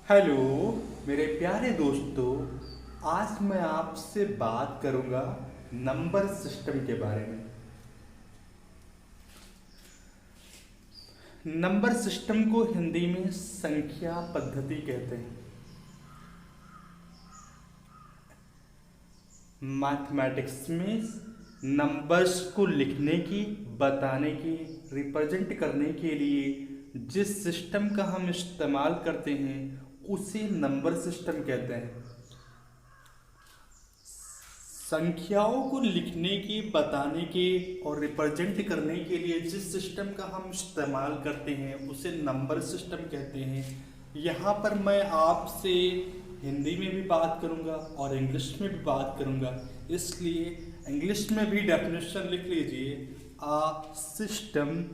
Hello मेरे प्यारे दोस्तों। आज मैं आपसे बात करूंगा नंबर सिस्टम के बारे में। नंबर सिस्टम को हिंदी में संख्या पद्धति कहते हैं। मैथमेटिक्स में नंबर्स को लिखने की, बताने की, रिप्रेजेंट करने के लिए जिस सिस्टम का हम इस्तेमाल करते हैं उसे नंबर सिस्टम कहते हैं। संख्याओं को लिखने की, बताने के और रिप्रेजेंट करने के लिए जिस सिस्टम का हम इस्तेमाल करते हैं उसे नंबर सिस्टम कहते हैं। यहाँ पर मैं आपसे हिंदी में भी बात करूँगा और इंग्लिश में भी बात करूँगा, इसलिए इंग्लिश में भी डेफिनेशन लिख लीजिए। A system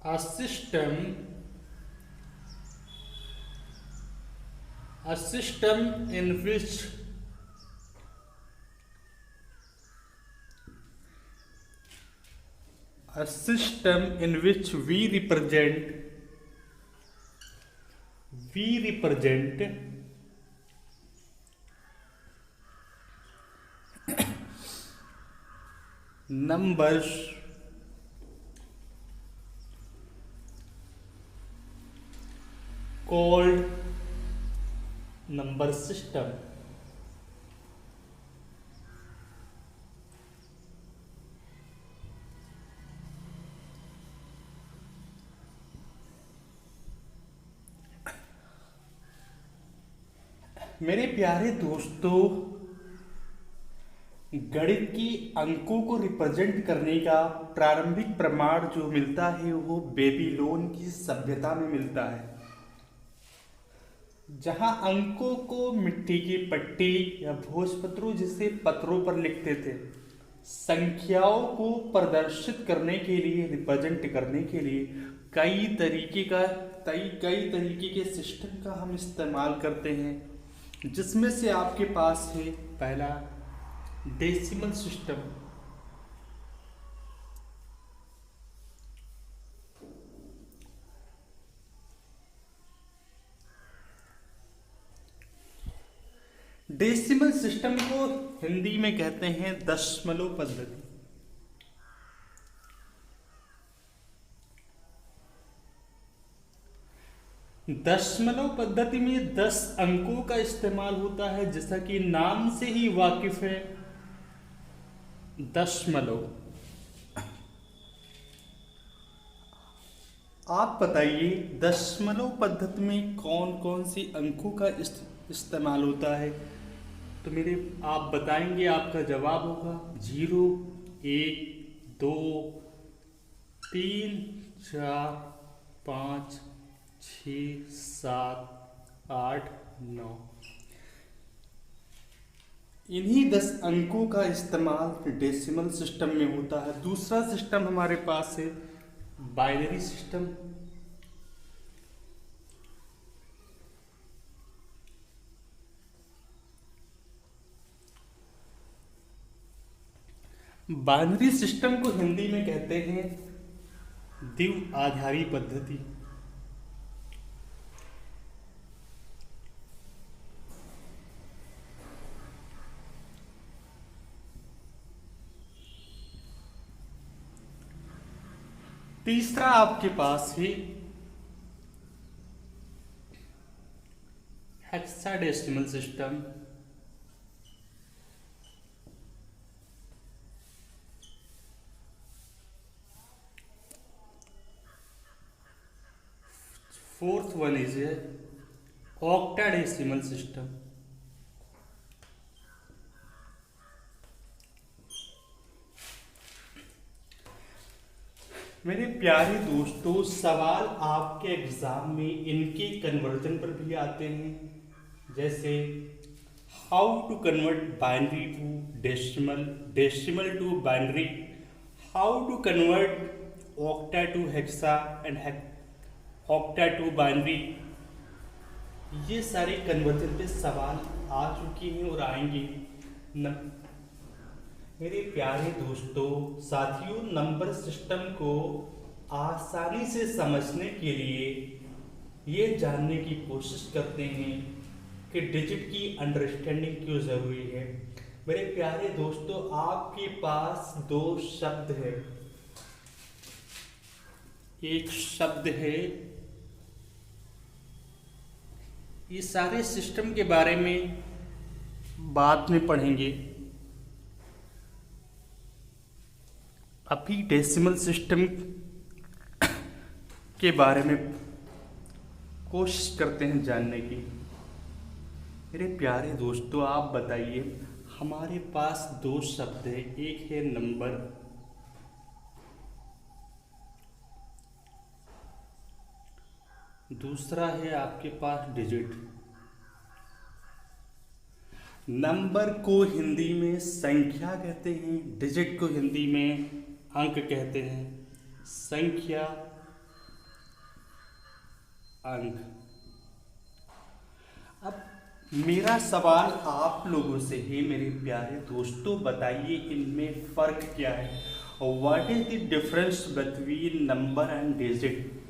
a system a system in which a system in which we represent numbers called number system। मेरे प्यारे दोस्तों, गणित की अंकों को रिप्रेजेंट करने का प्रारंभिक प्रमाण जो मिलता है वो बेबीलोन की सभ्यता में मिलता है, जहां अंकों को मिट्टी की पट्टी या भोजपत्रों जैसे पत्रों पर लिखते थे। संख्याओं को प्रदर्शित करने के लिए, रिप्रेजेंट करने के लिए कई तरीके के सिस्टम का हम इस्तेमाल करते हैं, जिसमें से आपके पास है पहला डेसिमल सिस्टम। डेसिमल सिस्टम को हिंदी में कहते हैं दशमलव पद्धति। दशमलव पद्धति में 10 अंकों का इस्तेमाल होता है, जैसा कि नाम से ही वाकिफ है, दशमलव। आप बताइए दशमलव पद्धति में कौन कौन सी अंकों का इस्तेमाल होता है? तो मेरे आप बताएंगे, आपका जवाब होगा 0, 1, 2, 3, 4, 5, 6, 7, 8, 9। इन्हीं 10 अंकों का इस्तेमाल डेसिमल सिस्टम में होता है। दूसरा सिस्टम हमारे पास है बाइनरी सिस्टम। बाइनरी सिस्टम को हिंदी में कहते हैं द्विआधारी पद्धति। तीसरा आपके पास है hexadecimal system. Fourth one is octadecimal system. मेरे प्यारे दोस्तों, सवाल आपके एग्जाम में इनके कन्वर्जन पर भी आते हैं, जैसे how to convert binary to decimal, decimal to binary, how to convert octa to hexa and octa to binary. ये सारे कन्वर्जन पे सवाल आ चुके हैं और आएंगे। मेरे प्यारे दोस्तों, साथियों, नंबर सिस्टम को आसानी से समझने के लिए ये जानने की कोशिश करते हैं कि डिजिट की अंडरस्टैंडिंग क्यों ज़रूरी है। मेरे प्यारे दोस्तों, आपके पास दो शब्द है। एक शब्द है, ये सारे सिस्टम के बारे में बाद में पढ़ेंगे। अभी डेसिमल सिस्टम के बारे में कोशिश करते हैं जानने की। मेरे प्यारे दोस्तों, आप बताइए, हमारे पास दो शब्द है, एक है नंबर, दूसरा है आपके पास डिजिट। नंबर को हिंदी में संख्या कहते हैं, डिजिट को हिंदी में अंक कहते हैं। संख्या, अंक। अब मेरा सवाल आप लोगों से है, मेरे प्यारे दोस्तों, बताइए इनमें फर्क क्या है। What is the difference between number and digit.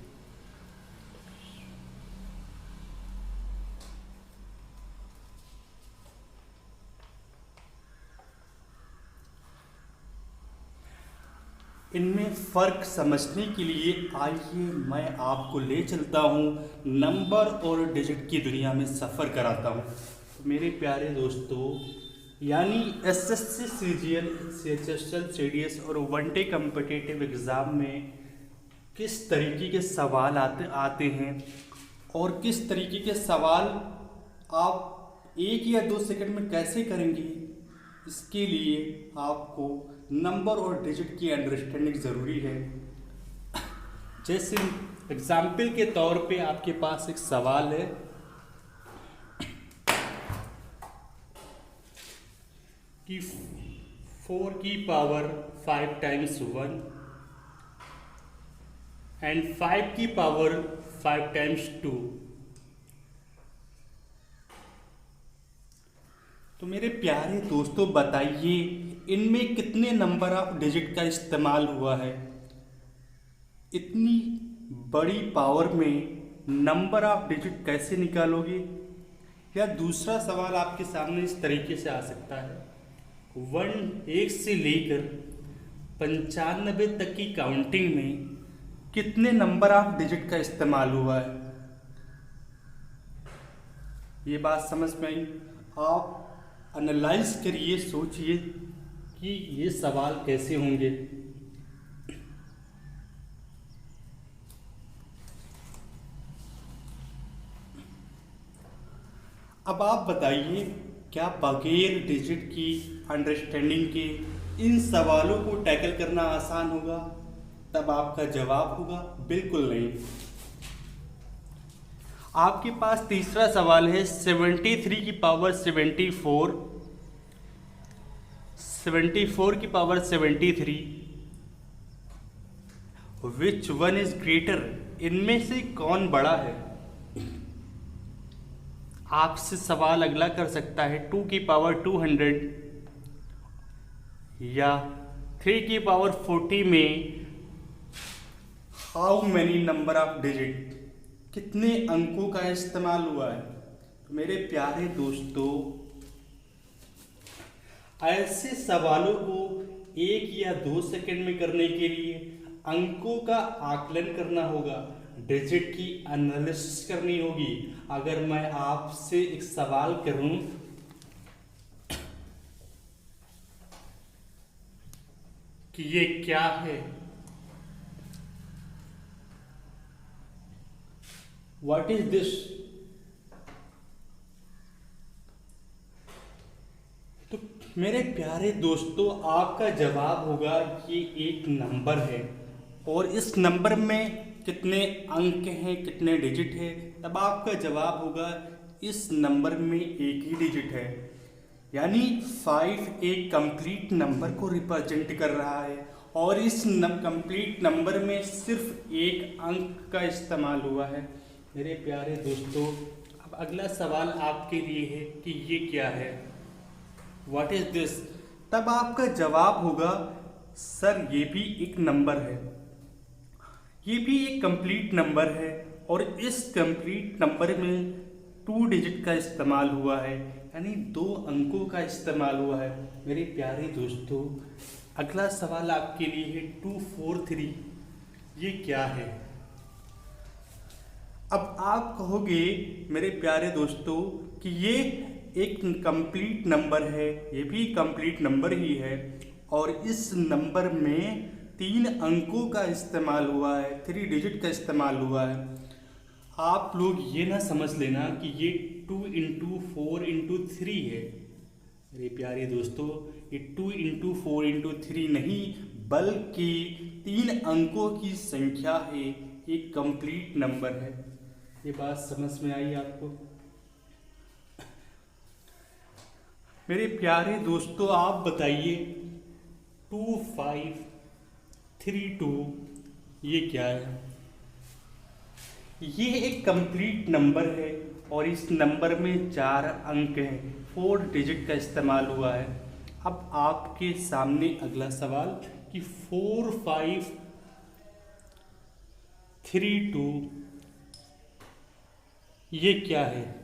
इनमें फ़र्क समझने के लिए आइए मैं आपको ले चलता हूँ, नंबर और डिजिट की दुनिया में सफ़र कराता हूँ। तो मेरे प्यारे दोस्तों, यानी एसएससी, सीजीएल, सीएचएसएल, सीडीएस और वनडे कॉम्पिटिटिव एग्ज़ाम में किस तरीके के सवाल आते हैं और किस तरीके के सवाल आप 1 या 2 सेकंड में कैसे करेंगे, इसके लिए आपको नंबर और डिजिट की अंडरस्टैंडिंग ज़रूरी है। जैसे एग्जाम्पल के तौर पे आपके पास एक सवाल है कि 4 की पावर 5 टाइम्स 1 एंड 5 की पावर 5 टाइम्स 2। तो मेरे प्यारे दोस्तों, बताइए इनमें कितने नंबर ऑफ डिजिट का इस्तेमाल हुआ है। इतनी बड़ी पावर में नंबर ऑफ डिजिट कैसे निकालोगे। या दूसरा सवाल आपके सामने इस तरीके से आ सकता है, 1 से लेकर 95 तक की काउंटिंग में कितने नंबर ऑफ डिजिट का इस्तेमाल हुआ है। ये बात समझ में आई। आप एनालाइज करिए, सोचिए कि ये सवाल कैसे होंगे। अब आप बताइए, क्या बगैर डिजिट की अंडरस्टैंडिंग के इन सवालों को टैकल करना आसान होगा। तब आपका जवाब होगा बिल्कुल नहीं। आपके पास तीसरा सवाल है 73 की पावर 74, 74 की power 73, which one is greater, इनमें से कौन बड़ा है। आपसे सवाल अगला कर सकता है 2 की पावर 200 या 3 की पावर 40 में how many number of digit, कितने अंकों का इस्तेमाल हुआ है। तो मेरे प्यारे दोस्तों, ऐसे सवालों को 1 या 2 सेकंड में करने के लिए अंकों का आकलन करना होगा, डिजिट की एनालिसिस करनी होगी। अगर मैं आपसे एक सवाल करूं कि ये क्या है, व्हाट इज दिस, तो मेरे प्यारे दोस्तों, आपका जवाब होगा कि एक नंबर है और इस नंबर में कितने अंक हैं, कितने डिजिट है। तब आपका जवाब होगा इस नंबर में एक ही डिजिट है, यानी 5 एक कंप्लीट नंबर को रिप्रेजेंट कर रहा है और इस कंप्लीट नंबर में सिर्फ एक अंक का इस्तेमाल हुआ है। मेरे प्यारे दोस्तों, अब अगला सवाल आपके लिए है कि ये क्या है, व्हाट इज दिस। तब आपका जवाब होगा सर ये भी एक नंबर है, ये भी एक कंप्लीट नंबर है और इस कंप्लीट नंबर में 2 डिजिट का इस्तेमाल हुआ है, यानी 2 अंकों का इस्तेमाल हुआ है। मेरे प्यारे दोस्तों, अगला सवाल आपके लिए है 243, ये क्या है? अब आप कहोगे मेरे प्यारे दोस्तों कि ये एक कंप्लीट नंबर है, ये भी कंप्लीट नंबर ही है और इस नंबर में 3 अंकों का इस्तेमाल हुआ है, 3 डिजिट का इस्तेमाल हुआ है। आप लोग ये ना समझ लेना कि ये 2 इंटू 4 इंटू 3 है। मेरे प्यारे दोस्तों, ये 2 इंटू 4 इंटू 3 नहीं, बल्कि 3 अंकों की संख्या है, एक कंप्लीट नंबर है। ये बात समझ में आई आपको? मेरे प्यारे दोस्तों, आप बताइए 2532 ये क्या है? ये एक कंप्लीट नंबर है और इस नंबर में 4 अंक हैं, 4 डिजिट का इस्तेमाल हुआ है। अब आपके सामने अगला सवाल कि 4532 ये क्या है?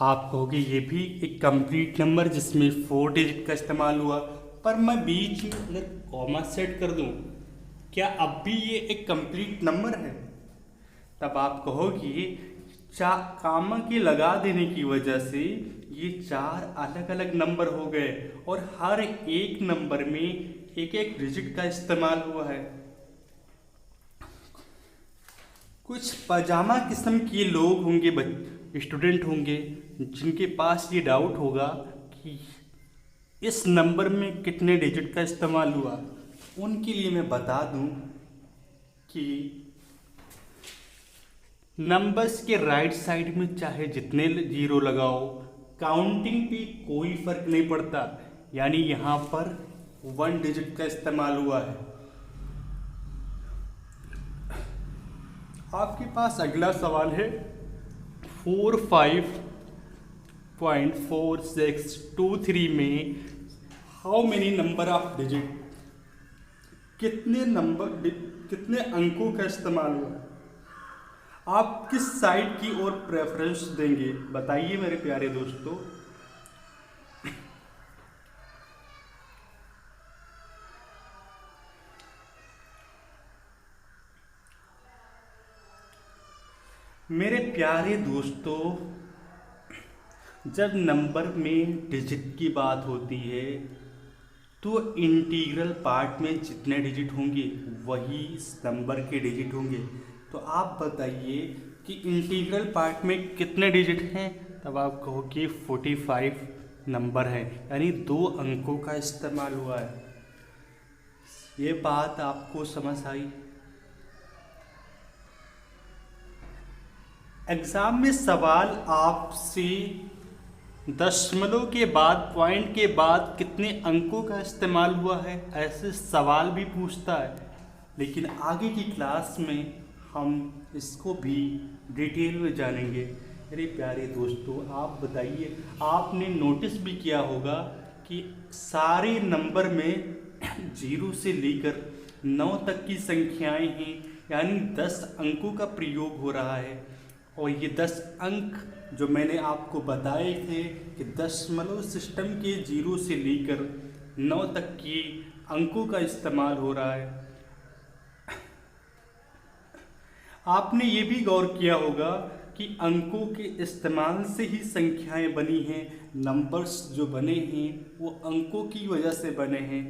आप कहोगे ये भी एक कंप्लीट नंबर जिसमें 4 डिजिट का इस्तेमाल हुआ, पर मैं बीच में अगर कॉमा सेट कर दूं, क्या अब भी ये एक कंप्लीट नंबर है? तब आप कहोगे कामा के लगा देने की वजह से ये 4 अलग अलग नंबर हो गए और हर एक नंबर में एक एक डिजिट का इस्तेमाल हुआ है। कुछ पजामा किस्म के लोग होंगे, स्टूडेंट होंगे, जिनके पास ये डाउट होगा कि इस नंबर में कितने डिजिट का इस्तेमाल हुआ। उनके लिए मैं बता दूं कि नंबर्स के राइट साइड में चाहे जितने जीरो लगाओ, काउंटिंग पे कोई फर्क नहीं पड़ता, यानी यहाँ पर 1 डिजिट का इस्तेमाल हुआ है। आपके पास अगला सवाल है 45.4623 में how many number of digit, कितने अंकों का इस्तेमाल हुआ? आप किस साइड की ओर प्रेफरेंस देंगे, बताइए मेरे प्यारे दोस्तों। मेरे प्यारे दोस्तों, जब नंबर में डिजिट की बात होती है तो इंटीग्रल पार्ट में जितने डिजिट होंगे वही इस नंबर के डिजिट होंगे। तो आप बताइए कि इंटीग्रल पार्ट में कितने डिजिट हैं? तब आप कहोगे 45 नंबर है, यानी 2 अंकों का इस्तेमाल हुआ है। ये बात आपको समझ आई? एग्जाम में सवाल आपसे दशमलव के बाद, पॉइंट के बाद कितने अंकों का इस्तेमाल हुआ है, ऐसे सवाल भी पूछता है। लेकिन आगे की क्लास में हम इसको भी डिटेल में जानेंगे। मेरे प्यारे दोस्तों, आप बताइए, आपने नोटिस भी किया होगा कि सारे नंबर में 0 से लेकर 9 तक की संख्याएं हैं, यानी 10 अंकों का प्रयोग हो रहा है। और ये 10 अंक जो मैंने आपको बताए थे कि दशमलव सिस्टम के 0 से लेकर 9 तक के अंकों का इस्तेमाल हो रहा है। आपने ये भी गौर किया होगा कि अंकों के इस्तेमाल से ही संख्याएं बनी हैं। नंबर्स जो बने हैं वो अंकों की वजह से बने हैं।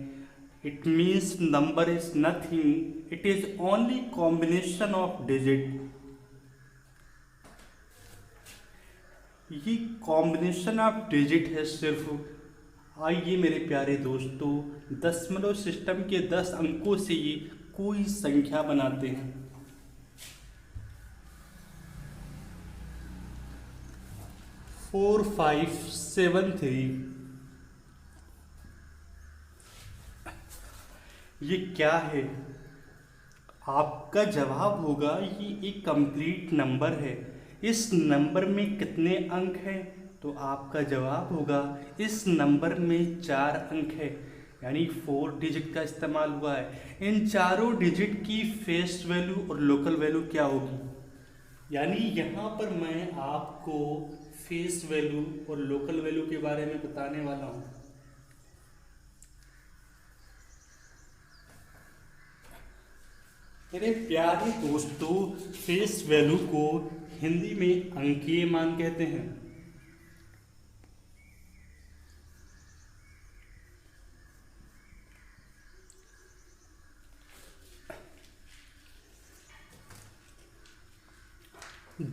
It means number is nothing, it is only combination of digit. ये कॉम्बिनेशन ऑफ डिजिट है सिर्फ। आइए मेरे प्यारे दोस्तों, दशमलव सिस्टम के 10 अंकों से ये कोई संख्या बनाते हैं। फोर 573 ये क्या है? आपका जवाब होगा ये एक कंप्लीट नंबर है। इस नंबर में कितने अंक हैं? तो तो आपका जवाब होगा इस नंबर में 4 अंक है, यानी 4 डिजिट का इस्तेमाल हुआ है। इन चारों डिजिट की फेस वैल्यू और लोकल वैल्यू क्या होगी, यानी यहाँ पर मैं आपको फेस वैल्यू और लोकल वैल्यू के बारे में बताने वाला हूँ। मेरे प्यारे दोस्तों, फेस वैल्यू को हिंदी में अंकीय मान कहते हैं।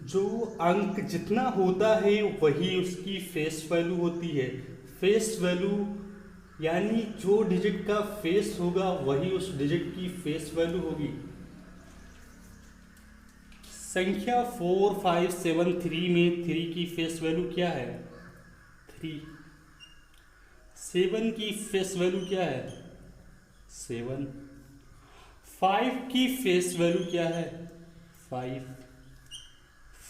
जो अंक जितना होता है वही उसकी फेस वैल्यू होती है। फेस वैल्यू यानी जो डिजिट का फेस होगा वही उस डिजिट की फेस वैल्यू होगी। संख्या 4 5 7 3 में 3 की फेस वैल्यू क्या है? 3। 7 की फेस वैल्यू क्या है? 7। 5 की फेस वैल्यू क्या है? 5।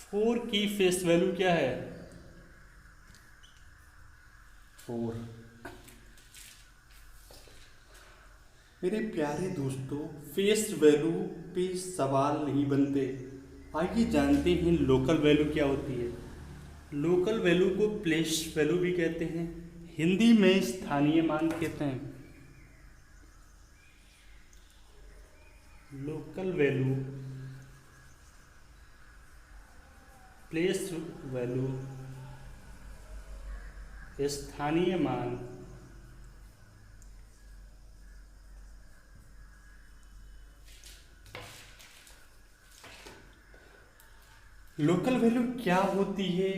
4 की फेस वैल्यू क्या है? 4। मेरे प्यारे दोस्तों, फेस वैल्यू पे सवाल नहीं बनते। आइए जानते हैं लोकल वैल्यू क्या होती है। लोकल वैल्यू को प्लेस वैल्यू भी कहते हैं, हिंदी में स्थानीय मान कहते हैं। लोकल वैल्यू, प्लेस वैल्यू, स्थानीय मान, लोकल वैल्यू क्या होती है?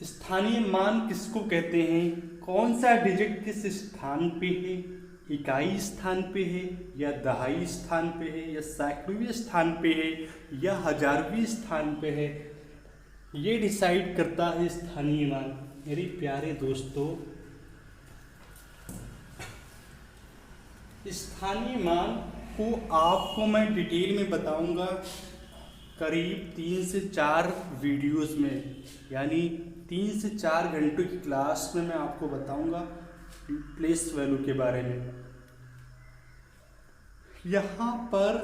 स्थानीय मान किसको कहते हैं? कौन सा डिजिट किस स्थान पे है? इकाई स्थान पे है या दहाई स्थान पे है या सैकड़वीं स्थान पे है या हजारवीं स्थान पे है, ये डिसाइड करता है स्थानीय मान। मेरे प्यारे दोस्तों, स्थानीय मान को आपको मैं डिटेल में बताऊंगा करीब 3 से 4 वीडियोस में, यानी 3 से 4 घंटों की क्लास में मैं आपको बताऊंगा प्लेस वैल्यू के बारे में। यहाँ पर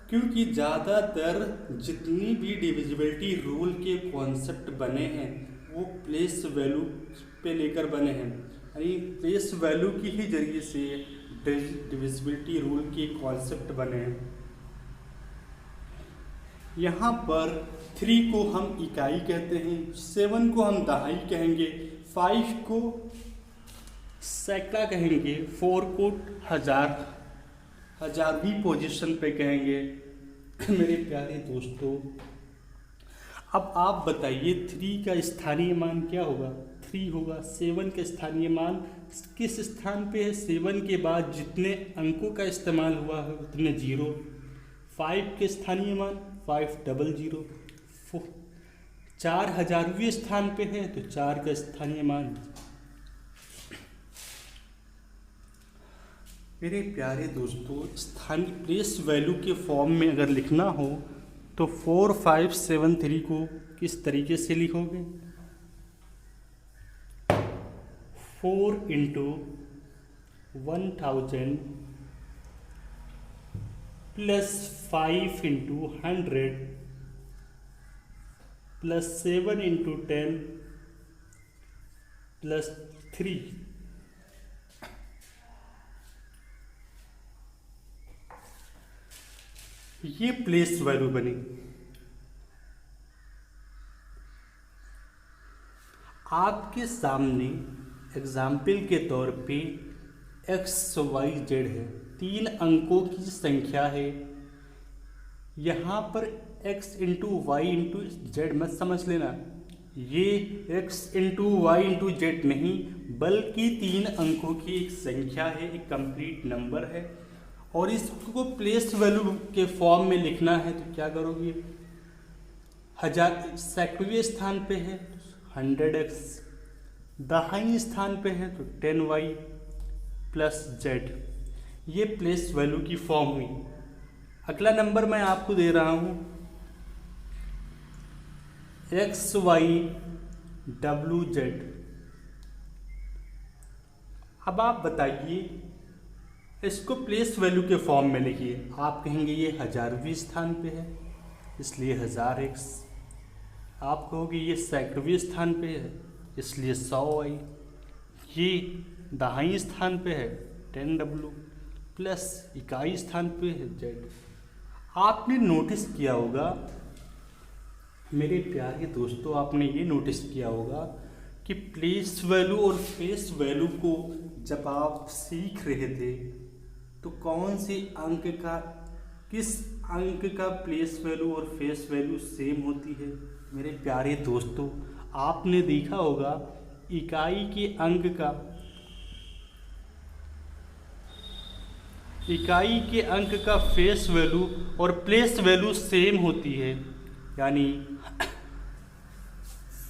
क्योंकि ज़्यादातर जितनी भी डिविजिबिलिटी रूल के कॉन्सेप्ट बने हैं वो प्लेस वैल्यू पे लेकर बने हैं, यानी प्लेस वैल्यू की ही जरिए से डिविजिबिलिटी रूल के कॉन्सेप्ट बने हैं। यहाँ पर 3 को हम इकाई कहते हैं, 7 को हम दहाई कहेंगे, 5 को सैकड़ा कहेंगे, 4 को हजारवीं पोजीशन पे कहेंगे। मेरे प्यारे दोस्तों, अब आप बताइए 3 का स्थानीय मान क्या होगा? 3 होगा। 7 का स्थानीय मान किस स्थान पे है? 7 के बाद जितने अंकों का इस्तेमाल हुआ है उतने 0। 5 के स्थानीय मान 500। 4 हजारवीं स्थान पे है तो 4 का स्थानीय मान। मेरे प्यारे दोस्तों, स्थानीय प्लेस वैल्यू के फॉर्म में अगर लिखना हो तो 4 5 7 3 को किस तरीके से लिखोगे? 4 × 1000 प्लस 5 × 100 प्लस 7 × 10 प्लस 3। ये प्लेस वैल्यू बनी। आपके सामने एग्जाम्पल के तौर पे XYZ है, 3 अंकों की संख्या है। यहाँ पर x × y × z मत समझ लेना, ये x × y × z नहीं बल्कि 3 अंकों की एक संख्या है, एक कंप्लीट नंबर है। और इसको प्लेस वैल्यू के फॉर्म में लिखना है तो क्या करोगे? सैकड़वें स्थान पे है तो 100x, दहाई स्थान पे है तो 10y प्लस z। ये प्लेस वैल्यू की फॉर्म हुई। अगला नंबर मैं आपको दे रहा हूँ XY WZ। अब आप बताइए, इसको प्लेस वैल्यू के फॉर्म में लिखिए। आप कहेंगे ये 1000वें स्थान पे है इसलिए 1000x, आप कहोगे ये 100वें स्थान पे है इसलिए 100y, ये 10वें स्थान पे है 10W, प्लस 21 स्थान पे है Z। आपने नोटिस किया होगा मेरे प्यारे दोस्तों, आपने ये नोटिस किया होगा कि प्लेस वैल्यू और फेस वैल्यू को जब आप सीख रहे थे तो कौन से अंक का, किस अंक का प्लेस वैल्यू और फेस वैल्यू सेम होती है। मेरे प्यारे दोस्तों, आपने देखा होगा इकाई के अंक का फेस वैल्यू और प्लेस वैल्यू सेम होती है, यानी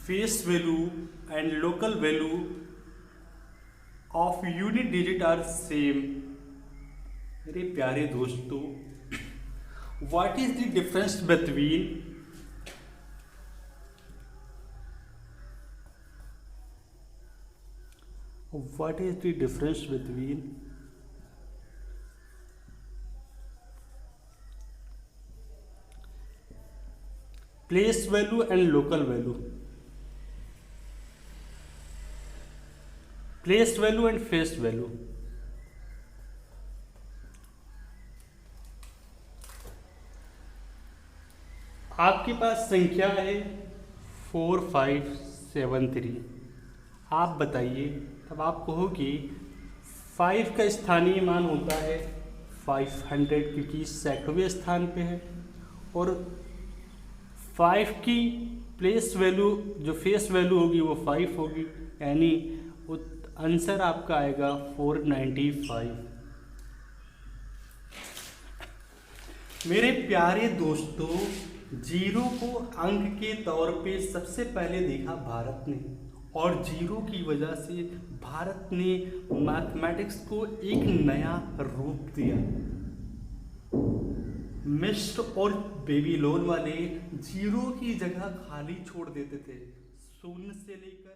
face value and local value of unit digit are same. मेरे प्यारे दोस्तों, what is the difference between place value and local value, place value and face value. आपके पास संख्या है 4573। आप बताइए, तब आप कहोगे 5 का स्थानीय मान होता है 500 क्योंकि 100वें स्थान पे है, और 5 की प्लेस वैल्यू जो फेस वैल्यू होगी वो 5 होगी, यानी आंसर आपका आएगा 495। मेरे प्यारे दोस्तों, जीरो को अंक के तौर पे सबसे पहले देखा भारत ने, और जीरो की वजह से भारत ने मैथमेटिक्स को एक नया रूप दिया। मिस्र और बेबीलोन वाले जीरो की जगह खाली छोड़ देते थे, शून्य से लेकर